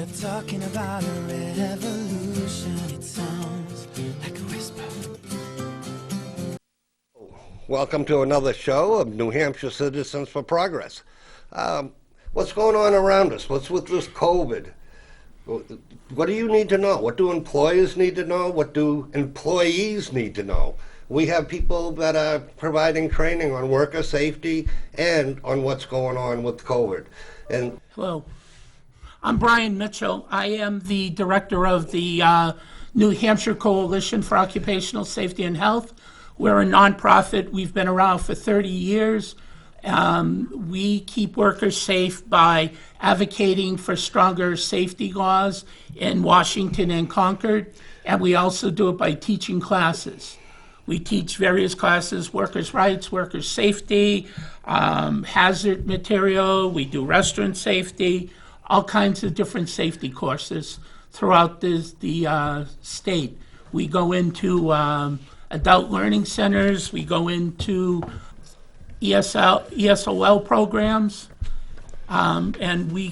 They're talking about a revolution. It sounds like a whisper. Welcome to another show of New Hampshire Citizens for Progress. What's going on around us? What's with this COVID? What do you need to know? What do employers need to know? What do employees need to know? We have people that are providing training on worker safety and on what's going on with COVID. And Hello, I'm Brian Mitchell. I am the director of the New Hampshire Coalition for Occupational Safety and Health. We're a nonprofit. We've been around for 30 years. We keep workers safe by advocating for stronger safety laws in Washington and Concord, and we also do it by teaching classes. We teach various classes: workers' rights, workers' safety, hazard material. We do restaurant safety, all kinds of different safety courses throughout the state. We go into adult learning centers. We go into ESOL programs, and we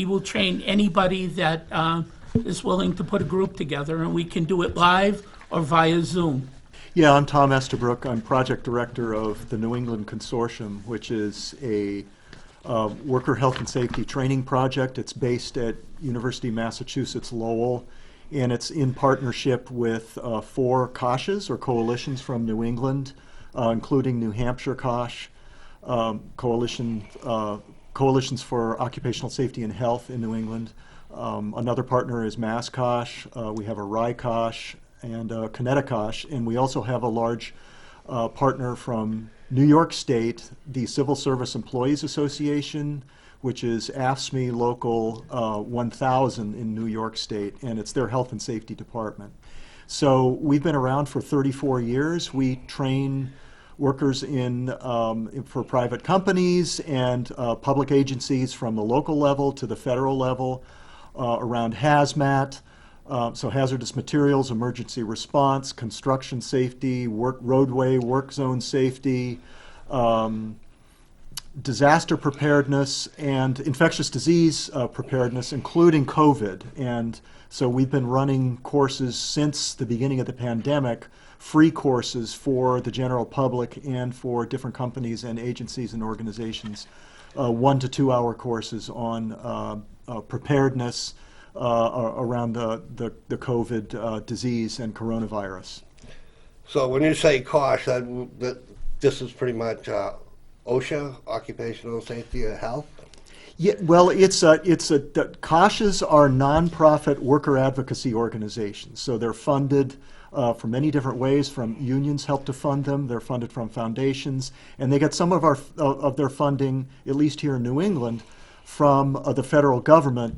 will train anybody that is willing to put a group together, and we can do it live or via Zoom. Yeah, I'm Tom Estabrook. I'm project director of the New England Consortium, which is a worker health and safety training project. It's based at University of Massachusetts Lowell, and it's in partnership with 4 Koshes, or coalitions from New England, including New Hampshire Cosh, coalitions for occupational safety and health in New England. Another partner is Mass Cosh. We have a Rye Cosh and Connecticut, and we also have a large partner from New York State, the Civil Service Employees Association, which is AFSCME Local 1000 in New York State, and it's their health and safety department. So we've been around for 34 years. We train workers for private companies and public agencies from the local level to the federal level around hazmat. So hazardous materials, emergency response, construction safety, roadway, work zone safety, disaster preparedness, and infectious disease preparedness, including COVID. And so we've been running courses since the beginning of the pandemic, free courses for the general public and for different companies and agencies and organizations, 1 to 2 hour courses on preparedness, around the COVID disease and coronavirus. so when you say Cosh, that this is pretty much OSHA, Occupational Safety and Health? Yeah, well, the Koshes are nonprofit worker advocacy organizations, so they're funded from many different ways. From unions help to fund them. They're funded from foundations, and they get some of their funding, at least here in New England, from the federal government.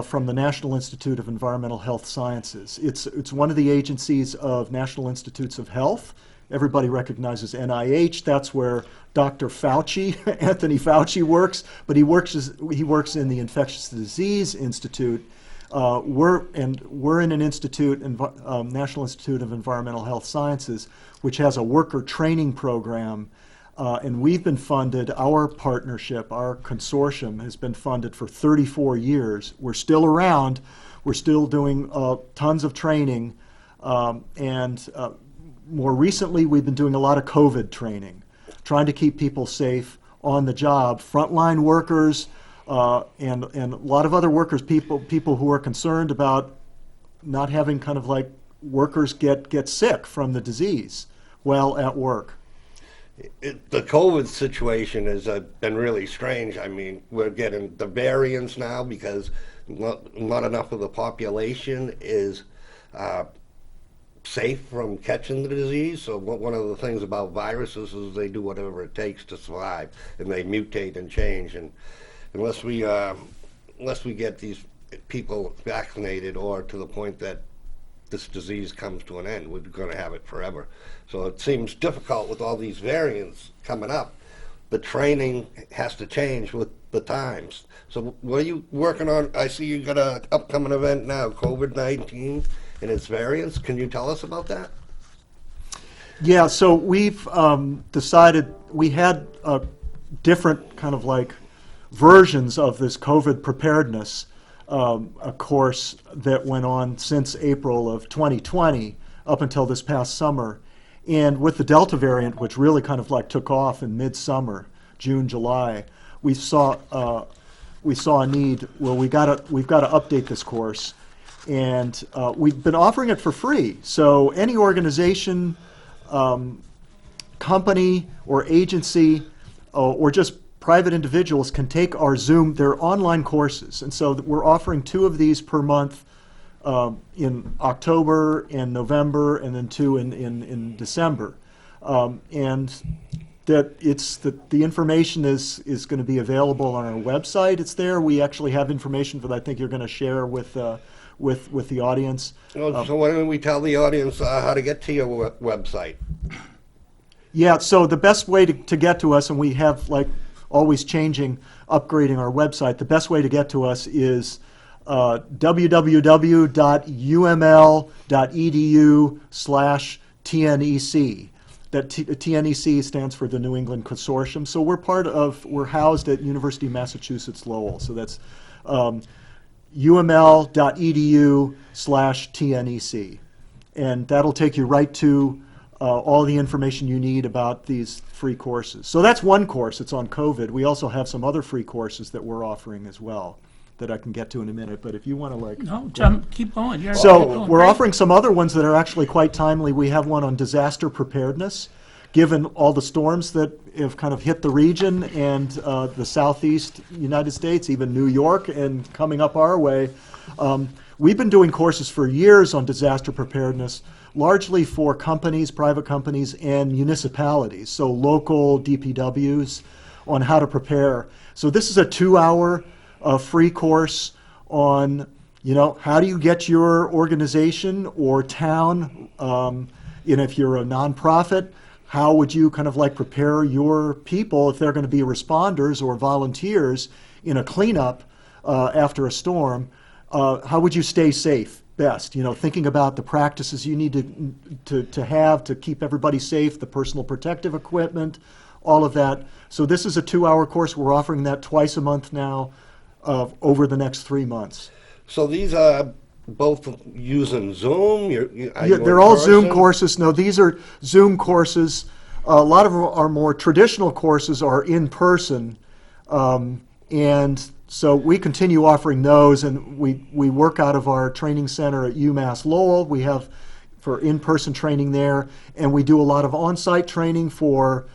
From the National Institute of Environmental Health Sciences. It's one of the agencies of National Institutes of Health. Everybody recognizes NIH. That's where Dr. Fauci, Anthony Fauci, works. But he works in the Infectious Disease Institute. We're in an institute, National Institute of Environmental Health Sciences, which has a worker training program. And we've been funded, our partnership, our consortium has been funded for 34 years. We're still around. We're still doing tons of training. And more recently, we've been doing a lot of COVID training, trying to keep people safe on the job, frontline workers, and a lot of other workers, people who are concerned about not having kind of like workers get sick from the disease while at work. The COVID situation has been really strange. I mean, we're getting the variants now because not enough of the population is safe from catching the disease. So one of the things about viruses is they do whatever it takes to survive, and they mutate and change. And unless we get these people vaccinated, or to the point that this disease comes to an end, we're going to have it forever. So it seems difficult with all these variants coming up. The training has to change with the times. So what are you working on? I see you got an upcoming event now, COVID-19 and its variants. Can you tell us about that? Yeah, so we've decided we had different kind of like versions of this COVID preparedness a course that went on since April of 2020 up until this past summer. And with the Delta variant, which really kind of like took off in midsummer, June, July, we saw a need. Well, we've got to update this course, and we've been offering it for free. So any organization, company, or agency, or just private individuals can take our Zoom. They're online courses, and so we're offering 2 of these per month. In October and November, and then 2 in December, and that the information is going to be available on our website. It's there. We actually have information that I think you're going to share with the audience. So why don't we tell the audience how to get to your website? Yeah. So the best way to get to us, and we have like always changing, upgrading our website. The best way to get to us is www.uml.edu/TNEC. That TNEC stands for the New England Consortium. So we're housed at University of Massachusetts Lowell. So that's uml.edu/TNEC. And that'll take you right to all the information you need about these free courses. So that's one course. It's on COVID. We also have some other free courses that we're offering as well, that I can get to in a minute, but if you want to No, keep going. Keep So going. we're Great. offering some other ones that are actually quite timely. We have one on disaster preparedness, given all the storms that have kind of hit the region and the southeast United States, even New York, and coming up our way. We've been doing courses for years on disaster preparedness, largely for companies, private companies, and municipalities, so local DPWs, on how to prepare. So this is a 2-hour free course on, how do you get your organization or town, if you're a nonprofit, how would you kind of like prepare your people if they're going to be responders or volunteers in a cleanup after a storm? How would you stay safe best? Thinking about the practices you need to have to keep everybody safe, the personal protective equipment, all of that. So this is a 2-hour course. We're offering that twice a month now. Over the next 3 months. So these are both using Zoom? They're all Zoom courses. No, these are Zoom courses. A lot of our more traditional courses are in person. And so we continue offering those, and we work out of our training center at UMass Lowell. We have for in-person training there, and we do a lot of on-site training for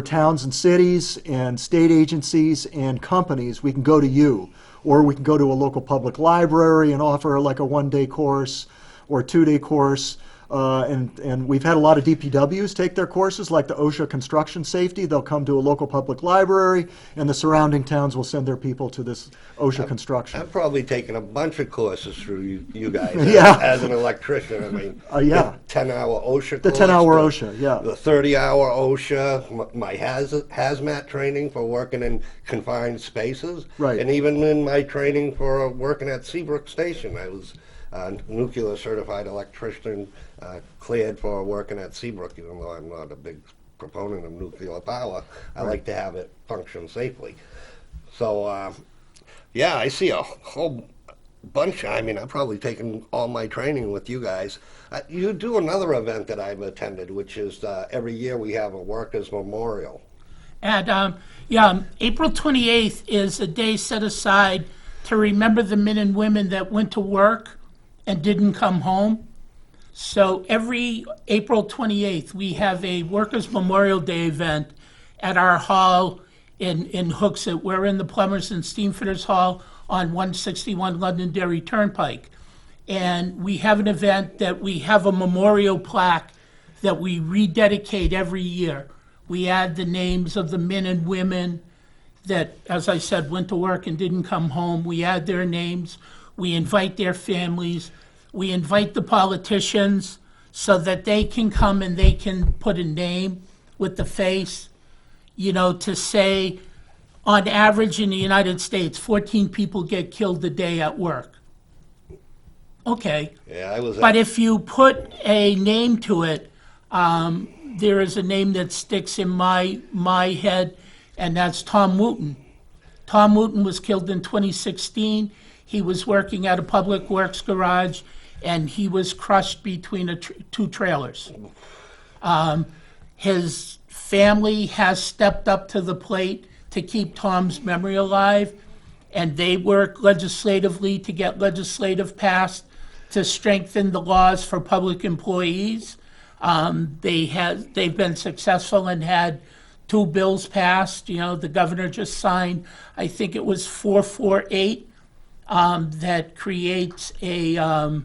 towns and cities and state agencies and companies. We can go to you, or we can go to a local public library and offer like a 1-day course or a 2-day course. And we've had a lot of DPWs take their courses, like the OSHA construction safety. They'll come to a local public library, and the surrounding towns will send their people to this OSHA construction. I've probably taken a bunch of courses through you guys Yeah. as an electrician. I mean, Yeah. the 10-hour OSHA The course, 10-hour OSHA, yeah. the 30-hour OSHA, my hazmat training for working in confined spaces. Right. And even in my training for working at Estabrook Station, I was a nuclear certified electrician, cleared for working at Estabrook, even though I'm not a big proponent of nuclear power. I like to have it function safely. So, yeah, I see a whole bunch. I mean, I've probably taken all my training with you guys. You do another event that I've attended, which is every year we have a workers' memorial. And April 28th is a day set aside to remember the men and women that went to work and didn't come home. So every April 28th, we have a Workers' Memorial Day event at our hall in Hooksett. We're in the Plumbers and Steamfitters Hall on 161 Londonderry Turnpike. And we have an event that we have a memorial plaque that we rededicate every year. We add the names of the men and women that, as I said, went to work and didn't come home. We add their names. We invite their families. We invite the politicians so that they can come and they can put a name with the face, to say, on average in the United States, 14 people get killed a day at work. Okay. Yeah, I was. But if you put a name to it, there is a name that sticks in my head, and that's Tom Wooten. Tom Wooten was killed in 2016. He was working at a public works garage, and he was crushed between two trailers. His family has stepped up to the plate to keep Tom's memory alive, and they work legislatively to get legislative passed to strengthen the laws for public employees. They've been successful and had 2 bills passed. The governor just signed, I think it was 448, that creates a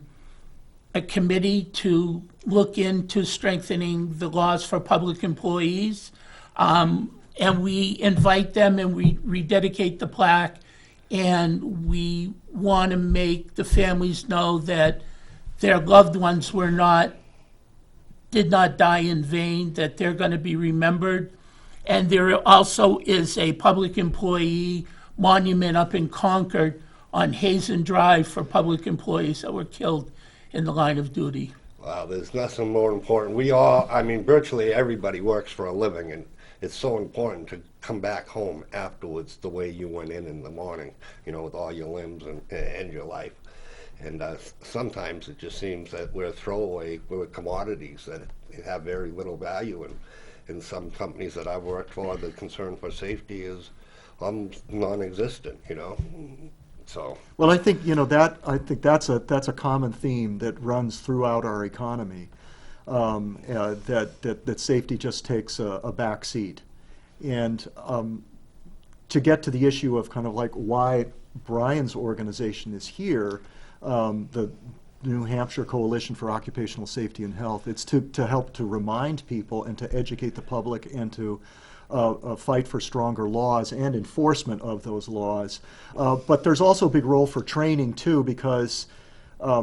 committee to look into strengthening the laws for public employees. And we invite them and we rededicate the plaque, and we want to make the families know that their loved ones did not die in vain, that they're going to be remembered. And there also is a public employee monument up in Concord on Hazen Drive for public employees that were killed in the line of duty. Wow, there's nothing more important. Virtually everybody works for a living, and it's so important to come back home afterwards the way you went in the morning, with all your limbs and your life. And sometimes it just seems that we're commodities that have very little value. And in some companies that I've worked for, the concern for safety is non-existent, So. Well, I think that's a common theme that runs throughout our economy. That safety just takes a back seat, and to get to the issue of kind of like why Brian's organization is here, the New Hampshire Coalition for Occupational Safety and Health. It's to help to remind people and to educate the public and to fight for stronger laws and enforcement of those laws. But there's also a big role for training too, because a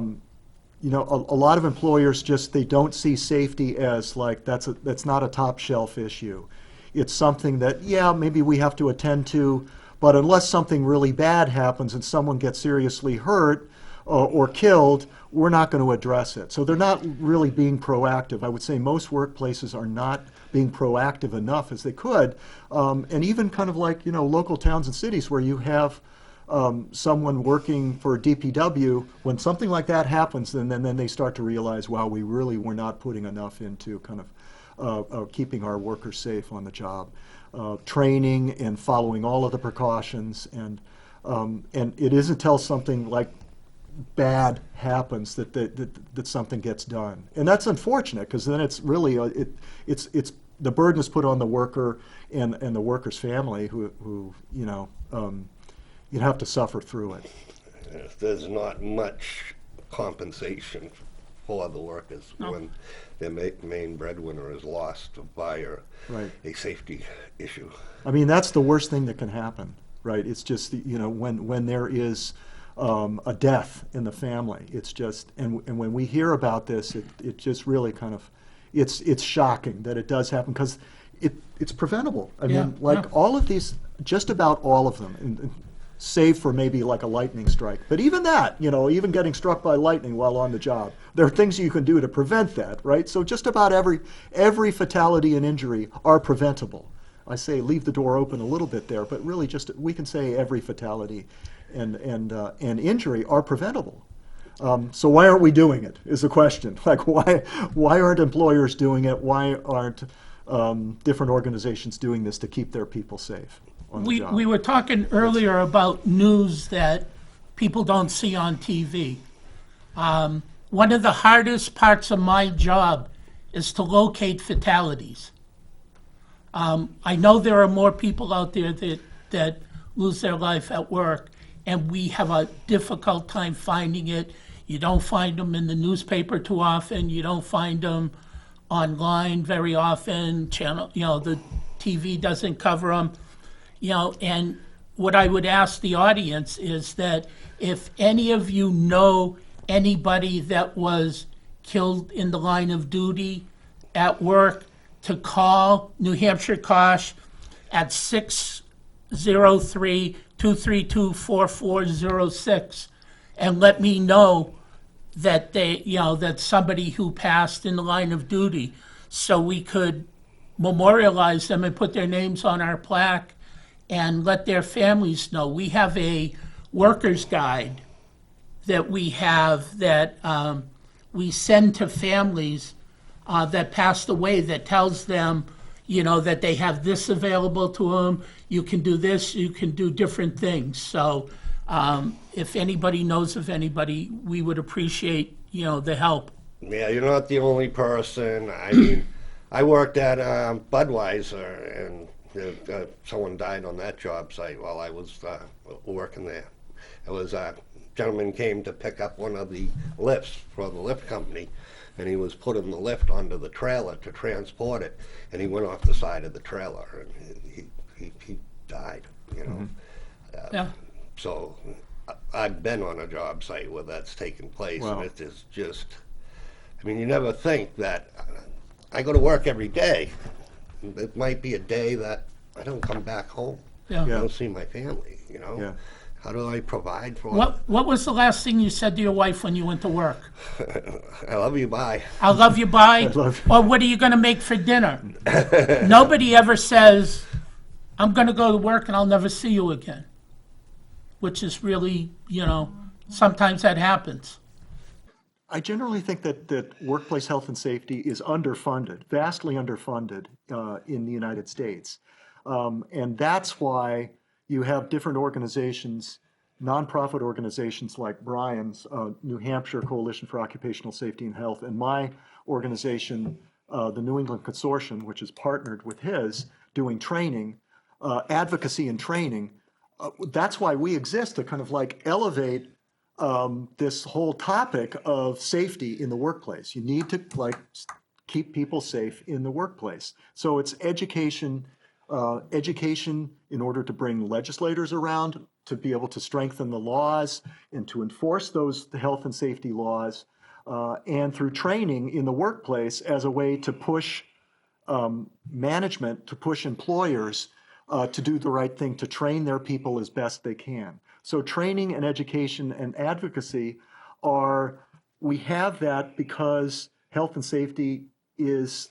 lot of employers they don't see safety as like that's not a top shelf issue. It's something that maybe we have to attend to, but unless something really bad happens and someone gets seriously hurt or killed, we're not going to address it. So they're not really being proactive. I would say most workplaces are not being proactive enough as they could, and even kind of like local towns and cities where you have someone working for DPW, when something like that happens, then they start to realize, wow, we really were not putting enough into kind of keeping our workers safe on the job, training and following all of the precautions, and it isn't until something like bad happens that something gets done, and that's unfortunate because then it's really it's the burden is put on the worker and the worker's family who you'd have to suffer through it. There's not much compensation for the workers when their main breadwinner is lost by a safety issue. I mean, that's the worst thing that can happen, right? It's just when there is a death in the family, it's just and when we hear about this, it just really kind of it's shocking that it does happen because it's preventable. I mean, all of these, just about all of them, and save for maybe like a lightning strike. But even that, even getting struck by lightning while on the job, there are things you can do to prevent that, right? So just about every fatality and injury are preventable. I say leave the door open a little bit there, but really we can say every fatality and injury are preventable. So why aren't we doing it is the question. Like why aren't employers doing it? Why aren't different organizations doing this to keep their people safe on the job? We were talking earlier about news that people don't see on TV. One of the hardest parts of my job is to locate fatalities. I know there are more people out there that lose their life at work, and we have a difficult time finding it. You don't find them in the newspaper too often. You don't find them online very often. The TV doesn't cover them. And what I would ask the audience is that if any of you know anybody that was killed in the line of duty at work, to call New Hampshire Cosh at 603-232-4406 and let me know that that somebody who passed in the line of duty, so we could memorialize them and put their names on our plaque and let their families know. We have a workers guide that we have that we send to families that passed away that tells them, that they have this available to them. You can do this, you can do different things. So if anybody knows of anybody, we would appreciate, the help. Yeah, you're not the only person. I mean, I worked at Budweiser, and someone died on that job site while I was working there. It was a gentleman came to pick up one of the lifts for the lift company, and he was putting the lift onto the trailer to transport it, and he went off the side of the trailer, and he died, Yeah. So I've been on a job site where that's taken place, Wow. and it is just, I mean, you never think that. I go to work every day. It might be a day that I don't come back home. Yeah. I don't see my family, Yeah. How do I provide for What was the last thing you said to your wife when you went to work? I love you, bye. I'll love you, bye. love Or what are you going to make for dinner? Nobody ever says, I'm going to go to work and I'll never see you again. Which is really, sometimes that happens. I generally think that workplace health and safety is underfunded, vastly underfunded in the United States. And that's why you have different organizations, nonprofit organizations like Brian's, New Hampshire Coalition for Occupational Safety and Health, and my organization, the New England Consortium, which is partnered with his, doing training, advocacy and training. That's why we exist, to kind of like elevate this whole topic of safety in the workplace. You need to keep people safe in the workplace. So it's education in order to bring legislators around to be able to strengthen the laws and to enforce those health and safety laws, and through training in the workplace as a way to push management, to push employers to do the right thing, to train their people as best they can. So training and education and advocacy we have that because health and safety is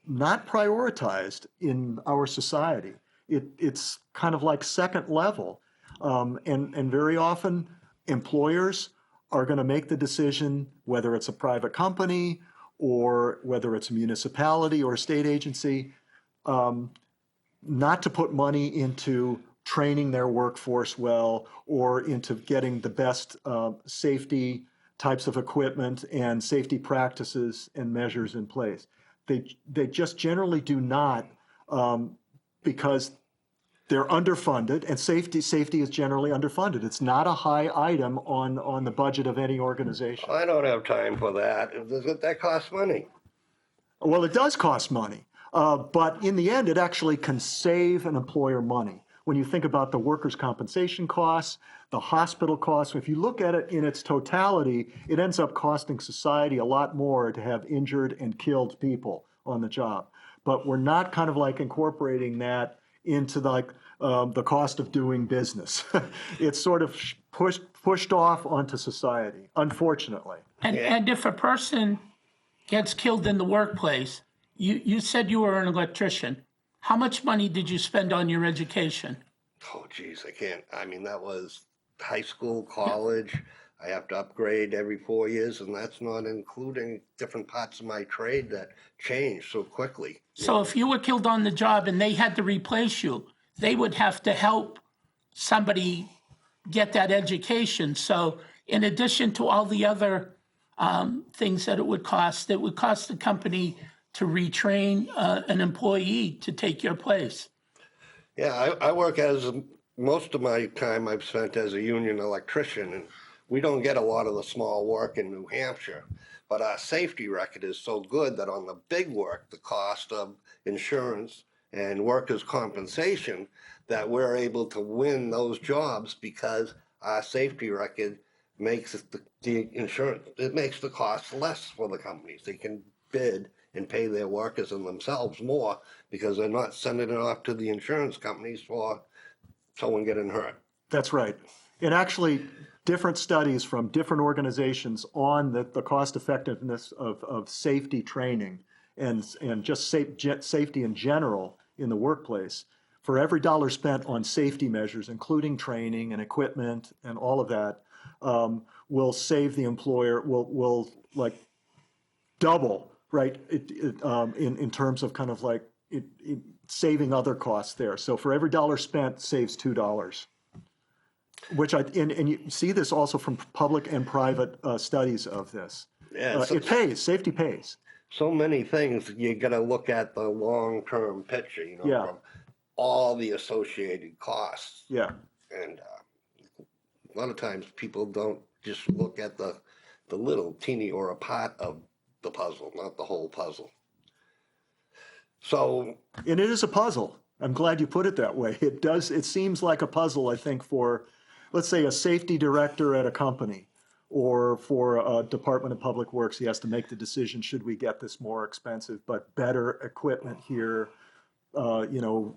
not prioritized in our society. It's kind of like second level. And very often employers are going to make the decision, whether it's a private company or whether it's a municipality or a state agency, not to put money into training their workforce well or into getting the best safety types of equipment and safety practices and measures in place. They just generally do not, because they're underfunded, and safety is generally underfunded. It's not a high item on the budget of any organization. I don't have time for that. That costs money. Well, it does cost money, but in the end, it actually can save an employer money. When you think about the workers' compensation costs, the hospital costs, if you look at it in its totality, it ends up costing society a lot more to have injured and killed people on the job. But we're not kind of like incorporating that into the cost of doing business. It's sort of pushed off onto society, unfortunately. And if a person gets killed in the workplace, you said you were an electrician. How much money did you spend on your education? Oh, geez, I can't. I mean, that was high school, college. I have to upgrade every 4 years, and that's not including different parts of my trade that change so quickly. So if you were killed on the job and they had to replace you, they would have to help somebody get that education. So in addition to all the other things that it would cost the company to retrain an employee to take your place. Yeah, I work most of my time I've spent as a union electrician, and we don't get a lot of the small work in New Hampshire. But our safety record is so good that on the big work, the cost of insurance and workers' compensation, that we're able to win those jobs because our safety record makes the insurance, it makes the cost less for the companies. They can bid and pay their workers and themselves more because they're not sending it off to the insurance companies for someone getting hurt. That's right. And actually, different studies from different organizations on the cost effectiveness of safety training and just safety in general in the workplace for every dollar spent on safety measures, including training and equipment and all of that, will save the employer, will like double, right, in terms of kind of like saving other costs there. So for every dollar spent, saves $2. Which and you see this also from public and private studies of this. Yeah, It pays, safety pays. so many things. You got to look at the long-term picture, you know, Yeah. from all the associated costs. Yeah. And a lot of times people don't just look at the little teeny or a part of the puzzle, not the whole puzzle. So, And it is a puzzle. I'm glad you put it that way. It does, it seems like a puzzle, I think, for, let's say, a safety director at a company or for a Department of Public Works. He has to make the decision, should we get this more expensive, but better equipment here,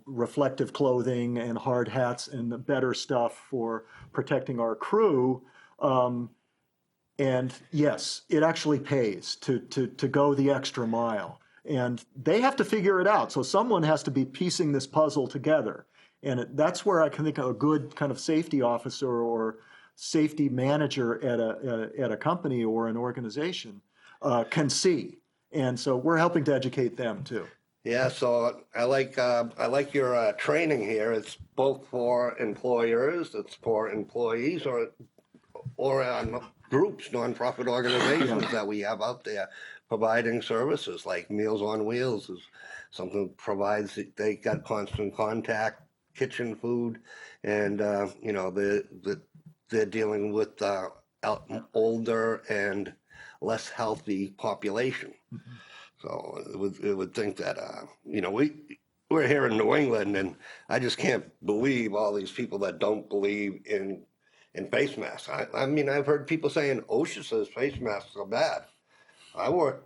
reflective clothing and hard hats and the better stuff for protecting our crew. And yes, it actually pays to go the extra mile. And they have to figure it out. So someone has to be piecing this puzzle together. And that's where I can think a good kind of safety officer or safety manager at a company or an organization can see. And so we're helping to educate them too. yeah, so I like your training here. It's both for employers, it's for employees, or groups, nonprofit organizations that we have out there providing services like Meals on Wheels is something provides. They got constant contact, kitchen food, and they're dealing with older and less healthy population. Mm-hmm. So it would think that we're here in New England, and I just can't believe all these people that don't believe in face masks. I mean, I've heard people saying OSHA says face masks are bad. I wore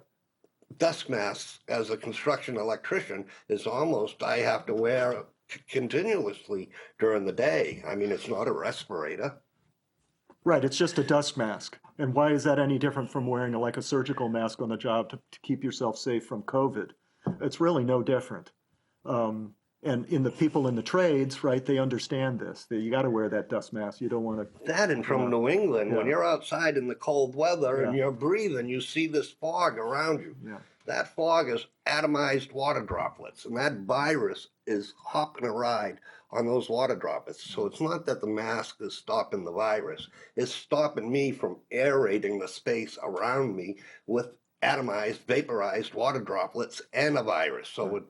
dust masks as a construction electrician. It's almost I have to wear continuously during the day. I mean, it's not a respirator. Right, it's just a dust mask. And why is that any different from wearing like a surgical mask on the job to keep yourself safe from COVID? It's really no different. And in the people in the trades, right, they understand this. You got to wear that dust mask. You don't want to. That and from New England, when you're outside in the cold weather and you're breathing, you see this fog around you. Yeah. That fog is atomized water droplets, and that virus is hopping a ride on those water droplets. So it's not that the mask is stopping the virus. It's stopping me from aerating the space around me with atomized, vaporized water droplets and a virus. So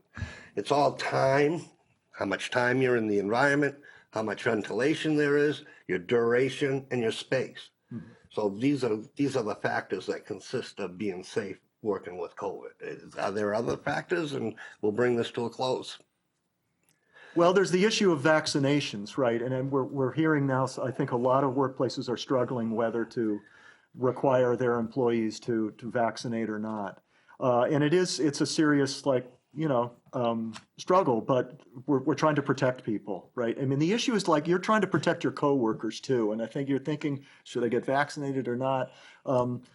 it's all time, how much time you're in the environment, how much ventilation there is, your duration, and your space. Mm-hmm. So these are the factors that consist of being safe working with COVID. Are there other factors? And we'll bring this to a close. Well, there's the issue of vaccinations, right? And we're hearing now, I think a lot of workplaces are struggling whether to require their employees to vaccinate or not. And it's a serious, struggle, but we're trying to protect people, right? I mean, the issue is like you're trying to protect your coworkers too. And I think you're thinking, should I get vaccinated or not?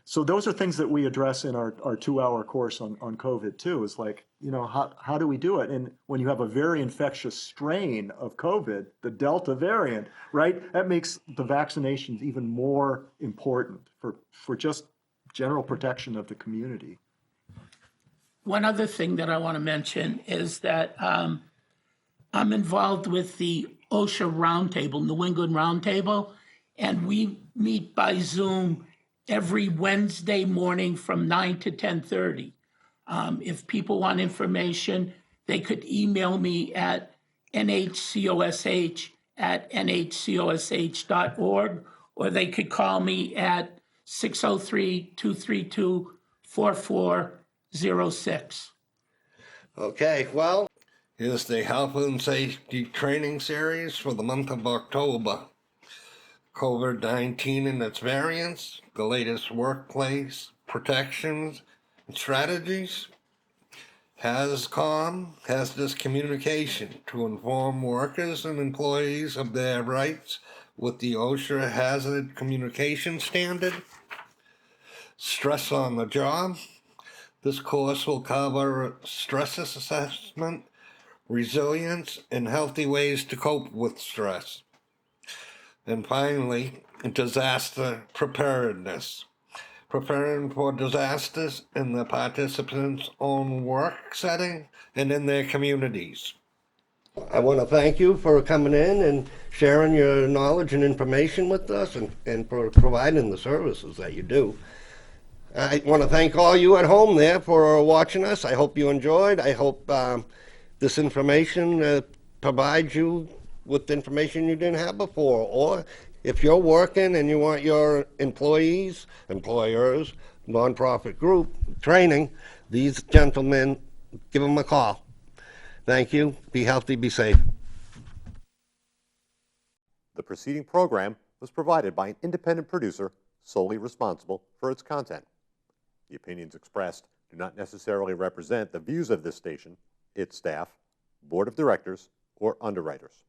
So those are things that we address in our 2-hour course on COVID too, is like, how do we do it? And when you have a very infectious strain of COVID, the Delta variant, right? That makes the vaccinations even more important for just general protection of the community. One other thing that I want to mention is that I'm involved with the OSHA Roundtable, New England Roundtable, and we meet by Zoom every Wednesday morning from 9 to 10:30. If people want information, they could email me at nhcosh@nhcosh.org, or they could call me at 603-232-4406. Okay, well, here's the Health and Safety Training Series for the month of October. COVID-19 and its variants, the latest workplace protections and strategies, HAZCOM, hazardous communication, to inform workers and employees of their rights with the OSHA Hazard Communication Standard, stress on the job. This course will cover stress assessment, resilience, and healthy ways to cope with stress. And finally, disaster preparedness. Preparing for disasters in the participants' own work setting and in their communities. I want to thank you for coming in and sharing your knowledge and information with us and for providing the services that you do. I want to thank all you at home there for watching us. I hope you enjoyed. I hope this information provides you with information you didn't have before. Or if you're working and you want your employees, employers, nonprofit group training, these gentlemen, give them a call. Thank you. Be healthy, be safe. The preceding program was provided by an independent producer solely responsible for its content. The opinions expressed do not necessarily represent the views of this station, its staff, board of directors, or underwriters.